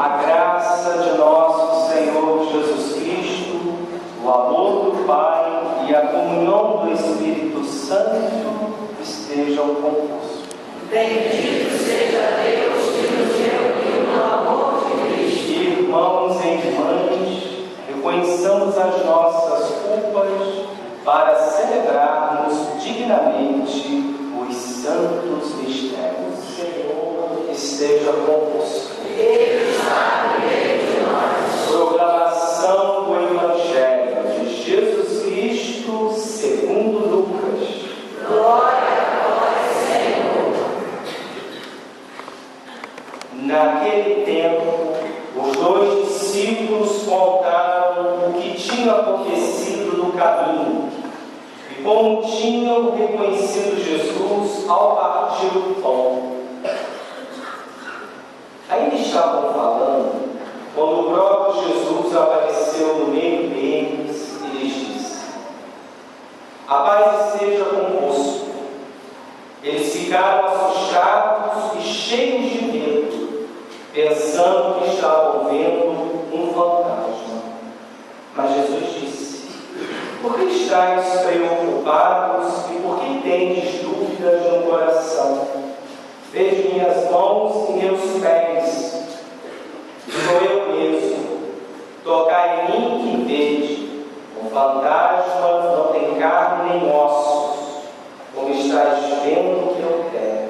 A graça de nosso Senhor Jesus Cristo, o amor do Pai e a comunhão do Espírito Santo estejam convosco. Bendito seja Deus que nos reuniu no amor de Cristo. Irmãos e irmãs, reconheçamos as nossas culpas para celebrarmos dignamente os santos mistérios. Senhor, esteja convosco. Ele está no meio de nós. Proclamação do Evangelho de Jesus Cristo segundo Lucas. Glória a vós, Senhor. Naquele tempo, os 2 discípulos contaram o que tinha acontecido no caminho e como tinham reconhecido Jesus ao partir o pão. Ainda estavam falando quando o próprio Jesus apareceu no meio deles e lhes disse: a paz esteja convosco. Eles ficaram assustados e cheios de medo, pensando que estavam vendo um fantasma. Mas Jesus disse: por que estáis preocupados e por que tendes dúvidas no coração? Vejo minhas mãos e meus pés. Sou eu mesmo. Tocai em mim e vede. Um fantasma não tem carne nem ossos, como estáis vendo que eu tenho.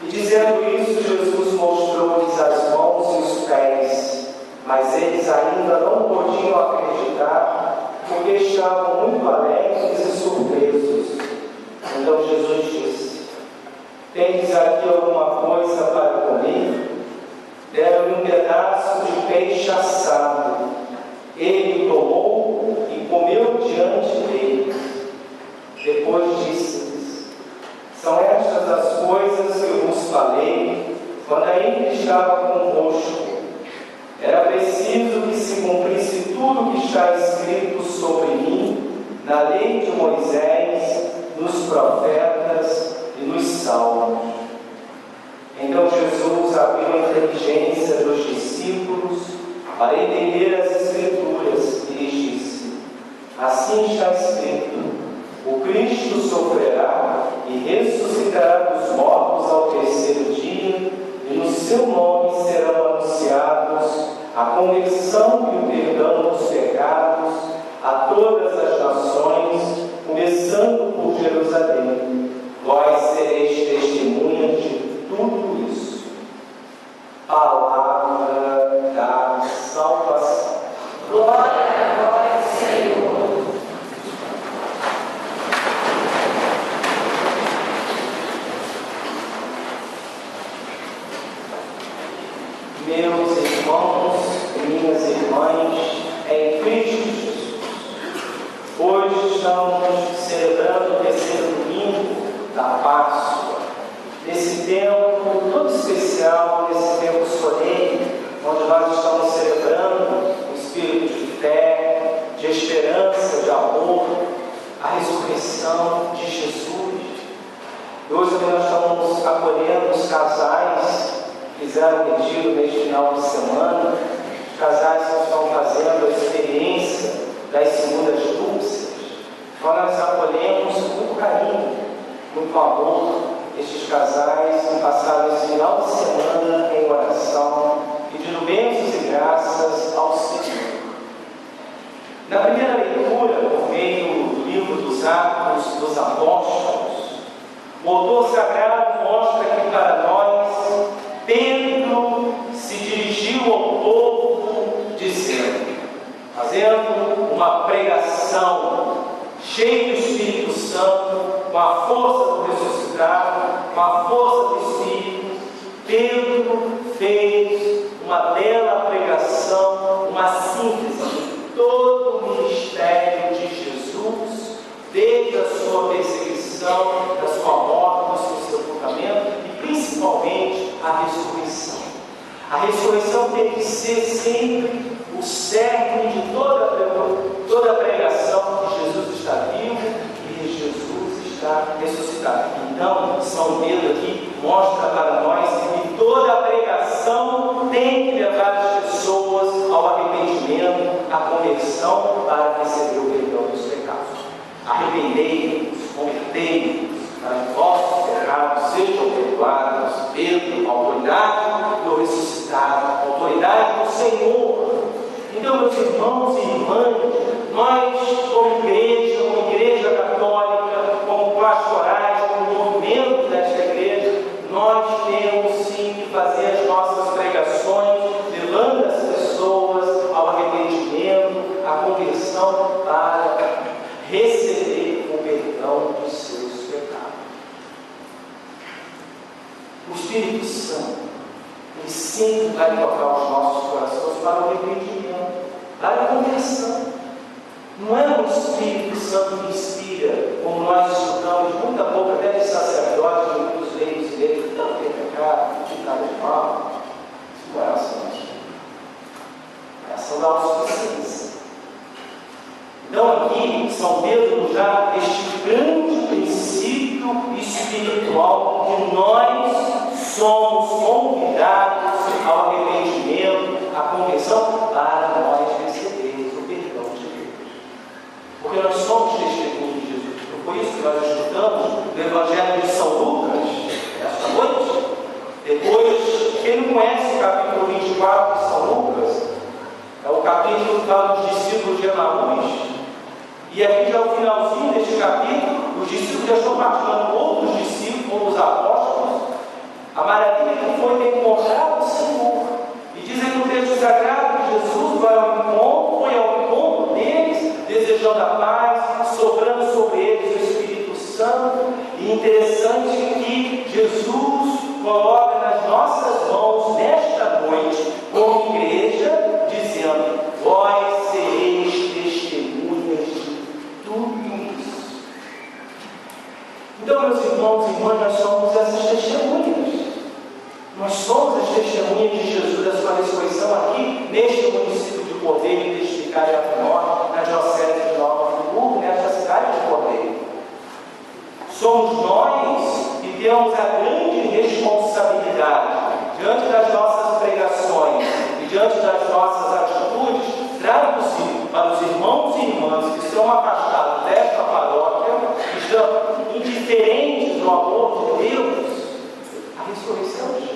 E dizendo isso, Jesus mostrou-lhes as mãos e os pés, mas eles ainda não podiam acreditar, porque estavam muito alegres e surpresos. Então Jesus disse: tendes aqui alguma coisa para comer? Deram-lhe um pedaço de peixe assado. Ele tomou e comeu diante deles. Depois disse-lhes: são estas as coisas que eu vos falei quando ainda estava convosco. Era preciso que se cumprisse tudo o que está escrito sobre mim na lei de Moisés, nos profetas e nos salmos. Então Jesus abriu a inteligência dos discípulos para entender as Escrituras e lhes disse: assim está escrito: o Cristo sofrerá e ressuscitará dos mortos ao terceiro dia, e no seu nome serão anunciados a conversão e o perdão dos pecados a todas as nações, começando por Jerusalém. Vós sereis testemunhas de tudo isso. Palavra da salvação. Glória a vós, Senhor. Meus irmãos e minhas irmãs em Cristo Jesus, hoje estamos celebrando o terceiro domingo da Páscoa, nesse tempo todo especial, nesse tempo solene, onde nós estamos celebrando o espírito de fé, de esperança, de amor, a ressurreição de Jesus. E hoje também nós estamos acolhendo os casais que fizeram pedido neste final de semana, os casais que estão fazendo a experiência das segundas núpcias. Então nós acolhemos com muito carinho, muito amor, estes casais que passaram esse final de semana em oração, pedindo bênçãos e graças ao Senhor. Na primeira leitura, por meio do livro dos Atos dos Apóstolos, o autor sagrado mostra que para nós Pedro se dirigiu ao povo dizendo, fazendo uma pregação cheia do Espírito Santo, com a força do ressuscitado, com a força do Espírito. Pedro fez uma bela pregação, uma síntese de todo o ministério de Jesus, desde a sua perseguição, da sua morte, do seu sepultamento e principalmente a ressurreição. A ressurreição tem que ser sempre o cerne de toda a pregação que Jesus está vivo e Jesus está ressuscitado. Então, São Pedro aqui mostra para nós que toda a pregação tem que levar autoridade do ressuscitado, a autoridade do Senhor. Então, meus irmãos e irmãs, nós, como igreja católica, como pastorais, como movimento desta igreja, nós temos sim que fazer as nossas pregações, levando as pessoas ao arrependimento, à conversão, para receber o perdão dos seus pecados. O Espírito Santo, ele sempre vai tocar os nossos corações para o arrependimento, para a conversão. Não é o Espírito Santo que inspira, como nós escutamos muita boca até de sacerdotes, de muitos leigos e leigos, não tem pecado, não tem nada de mal. Isso não é ação. É ação da autossuficiência. Então aqui, São Pedro nos dá este grande princípio espiritual que nós somos convidados ao arrependimento, à conversão, para nós recebermos o perdão de Deus. Porque nós somos testemunhos de Jesus. Foi isso que nós estudamos no Evangelho de São Lucas, esta noite. Depois, quem não conhece o capítulo 24 de São Lucas, é o capítulo que fala dos discípulos de Emaús. E aqui já é o finalzinho deste capítulo, os discípulos já estão partilhando com outros discípulos, com os apóstolos, a maravilha que foi ter encontrado o Senhor. E dizem no texto sagrado que Jesus vai ao encontro deles, desejando a paz, soprando sobre eles o Espírito Santo. E interessante que Jesus coloca nas nossas mãos, nesta noite, como igreja, dizendo: vós sereis testemunhas de tudo isso. Então, meus irmãos e irmãs, nós somos essas testemunhas. Nós somos as testemunhas de Jesus, da sua ressurreição aqui, neste município de Cordeiro, neste Vicariato Norte, na Diocese de Nova Friburgo, nesta cidade de Cordeiro. Somos nós que temos a grande responsabilidade, diante das nossas pregações e diante das nossas atitudes, traduzir para os irmãos e irmãs que estão afastados desta paróquia, que estão indiferentes do amor de Deus, a ressurreição de Jesus.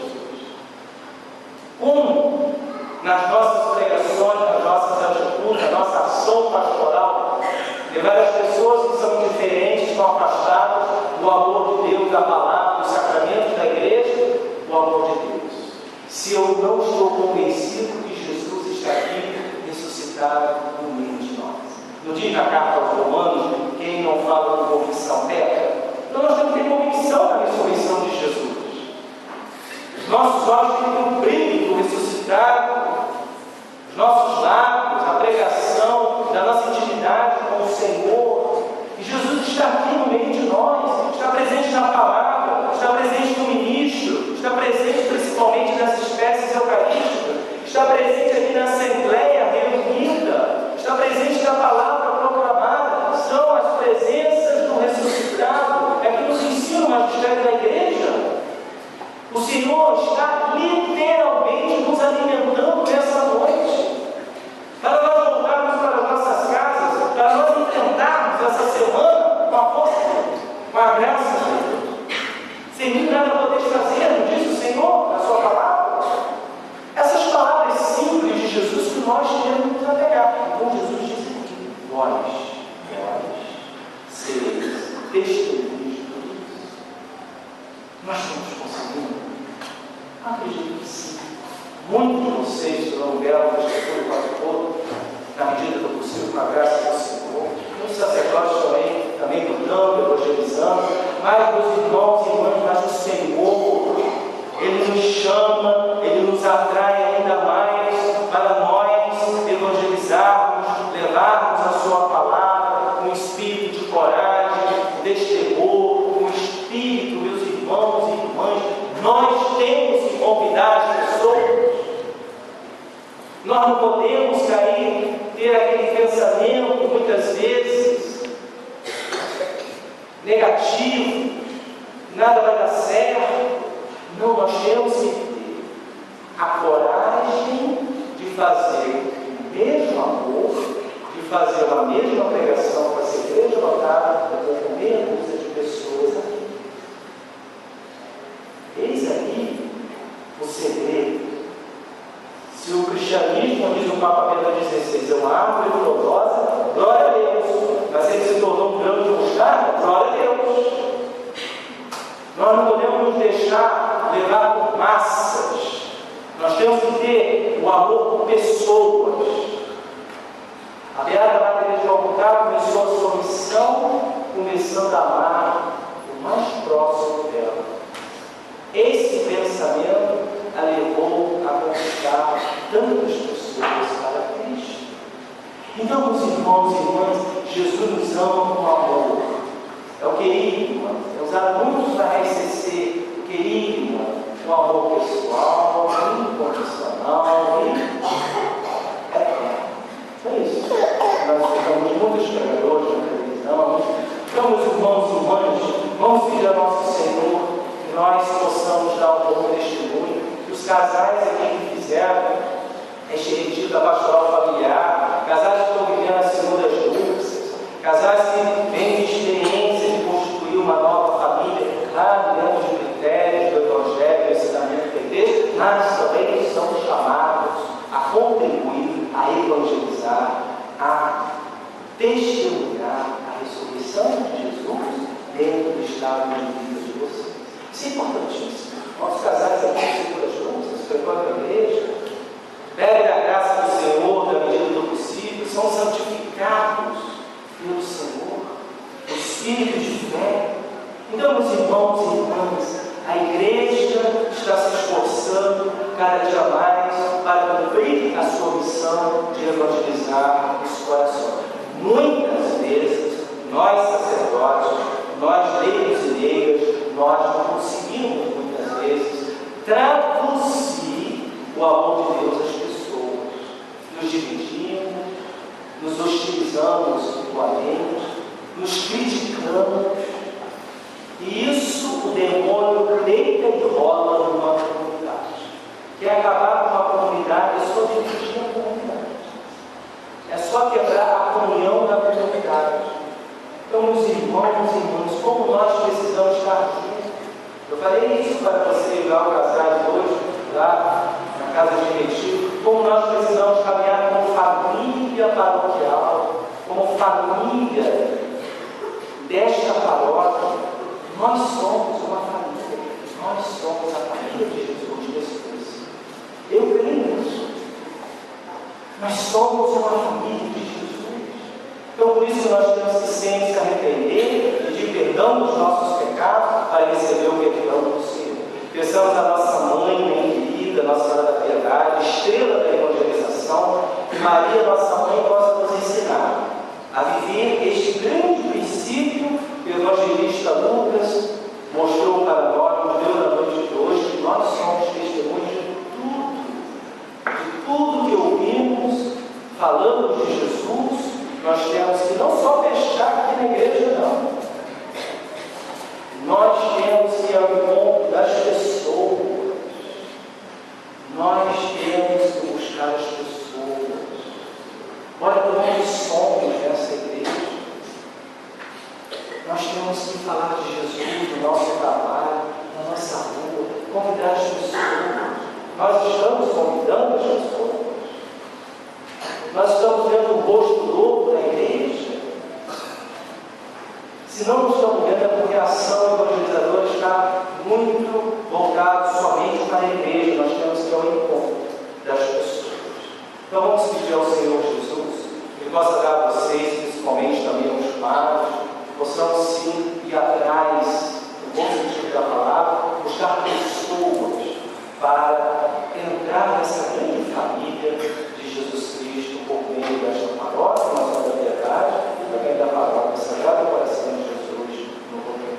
Como nas nossas pregações, nas nossas atitudes, na nossa ação pastoral, levar as pessoas que são indiferentes, estão afastadas do amor de Deus, da palavra, dos sacramentos da igreja, do amor de Deus. Se eu não estou convencido que Jesus está aqui ressuscitado no meio de nós. Não diz na carta aos Romanos, quem não fala com convicção peca? Então nós temos que ter convicção da ressurreição de Jesus. Os nossos olhos têm que ter um brilho do ressuscitado, os nossos lábios, a pregação da nossa intimidade com o Senhor. E Jesus está aqui no meio de nós, está presente na palavra, está presente no ministro, está presente principalmente nas espécies eucarísticas, está presente aqui na assembleia reunida, está presente na palavra proclamada. São as presenças do ressuscitado, é que nos ensina o magistério da igreja. O Senhor está literalmente nos alimentando nessa noite, para nós voltarmos para as nossas casas, para nós enfrentarmos essa semana com a força, com a graça de Deus. Sem mim nada podeis fazer, não diz o Senhor na sua palavra? Essas palavras simples de Jesus que nós temos que nos apegar. Então Jesus diz aqui: vós sereis testemunhas de tudo isso. Nós estamos conseguindo? Acredito que sim. Muitos de vocês serão belos testemunhos o quase todo, na medida do possível, com a graça do Senhor. Muitos sacerdotes também lutando, evangelizando. Mas, meus irmãos e irmãs, mas o Senhor, Ele nos chama, Ele nos atrai ainda mais para nós evangelizarmos, levarmos a Sua palavra com espírito de coragem, de destemor, com espírito, meus irmãos e irmãs. Nós temos que convidar as pessoas. Nós não podemos ter aquele pensamento, muitas vezes, negativo, nada vai dar certo. Não, nós temos que ter a coragem de fazer o mesmo amor, de fazer a mesma pregação para ser igreja lotada, com meia dúzia de pessoas aqui. Eis aí cristianismo, como diz o Papa Bento XVI, é uma árvore frondosa, glória a Deus. Mas ele se tornou um grão de mostarda, glória a Deus. Nós não podemos nos deixar levar por massas. Nós temos que ter o amor por pessoas. A Beata Madre Teresa de Calcutá começou a sua missão começando a amar o mais próximo dela. Esse pensamento a levou a conquistar tantas pessoas para Cristo. Então, meus irmãos e irmãs, Jesus nos ama com amor. É o querigma, é usado muito na RCC, o querigma, um amor pessoal, incondicional, é isso. Nós ficamos muito escravos na televisão. Então, meus irmãos e irmãs, vamos pedir ao nosso Senhor que nós possamos dar um bom testemunho, que os casais aqui que fizeram este retiro da pastoral familiar, casais que estão vivendo as segundas núpcias, casais que vêm de experiência de construir uma nova família, claro, dentro de critérios do Evangelho, do ensinamento da igreja, mas também são chamados a contribuir, a evangelizar, a testemunhar a ressurreição de Jesus dentro do estado de vida de vocês. Isso é importantíssimo. Nossos casais aqui em segundas núpcias, frequentam a igreja, pedem a graça do Senhor na medida do possível, são santificados pelo Senhor, o Espírito de fé. Então, meus irmãos e irmãs, a igreja está se esforçando cada dia mais para cumprir a sua missão de evangelizar os corações. Muitas vezes, nós sacerdotes, nós leigos e leigas, nós não conseguimos muitas vezes traduzir o amor de Deus às pessoas. Nos dividimos, nos hostilizamos mutuamente, nos criticamos. E isso o demônio deita e rola numa comunidade. Quer acabar com uma comunidade, é só dividir a comunidade. É só quebrar a comunhão da comunidade. Então, meus irmãos e irmãs, como nós precisamos estar juntos. Eu falei isso para você lá, o casal hoje, lá na casa de retiro, como nós precisamos caminhar como família paroquial, como família desta paróquia. Nós somos uma família, nós somos a família de Jesus. Eu creio nisso. Nós somos uma família de Jesus. Então, por isso, nós temos que sempre se arrepender, pedir perdão dos nossos pecados para receber o perdão do Senhor. Peçamos a nossa mãe bem querida, Nossa Senhora da Piedade, estrela da evangelização, que Maria, nossa mãe, possa nos ensinar a viver este grande princípio que o evangelista Lucas mostrou para nós, nos deu na noite de hoje, que nós somos testemunhas de tudo que ouvimos, falando de Jesus. Nós temos que não só fechar aqui na igreja, não. Nós temos que ir ao encontro das pessoas. Nós temos que buscar as pessoas. Olha como nós somos nessa igreja. Nós temos que falar de Jesus no nosso trabalho, na nossa rua, convidar as pessoas. Nós estamos convidando as pessoas. Nós estamos vendo o rosto novo da igreja. Se não estamos vendo, é porque a ação evangelizadora está muito voltada somente para a igreja. Nós temos que ir ao encontro das pessoas. Então vamos pedir ao Senhor Jesus que Ele possa dar a vocês, principalmente também aos pais, possamos sim ir atrás, no bom sentido da palavra, buscar pessoas para entrar nessa grande família de Jesus Cristo por meio desta paróquia, Nossa Senhora da Piedade, e também da paróquia Sagrado Coração de Jesus no Romeiro.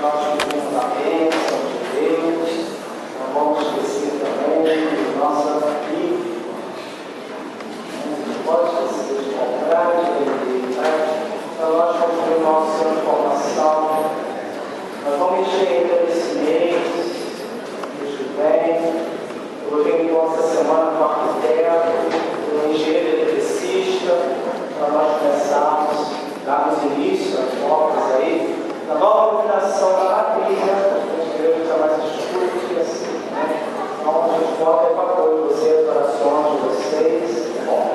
nós pedimos a bênção de Deus. Não vamos esquecer também de nossa família. Não pode esquecer de comprar, de vender, né? Então nós vamos ter nossa formação. Nós vamos encher esse mês, mês que vem. Eu venho com essa semana com o arquiteto, o engenheiro eletricista, para nós começarmos, darmos início às obras aí, na nova iluminação da matriz, a gente queria usar mais estudos, né? Então a gente pode ter para apoio de vocês, orações de vocês, tá bom?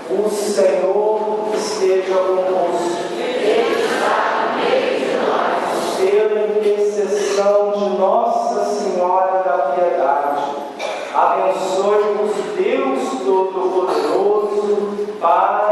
O Senhor esteja conosco. Pela intercessão de Nossa Senhora da Piedade, abençoe-nos Deus Todo-Poderoso, Pai,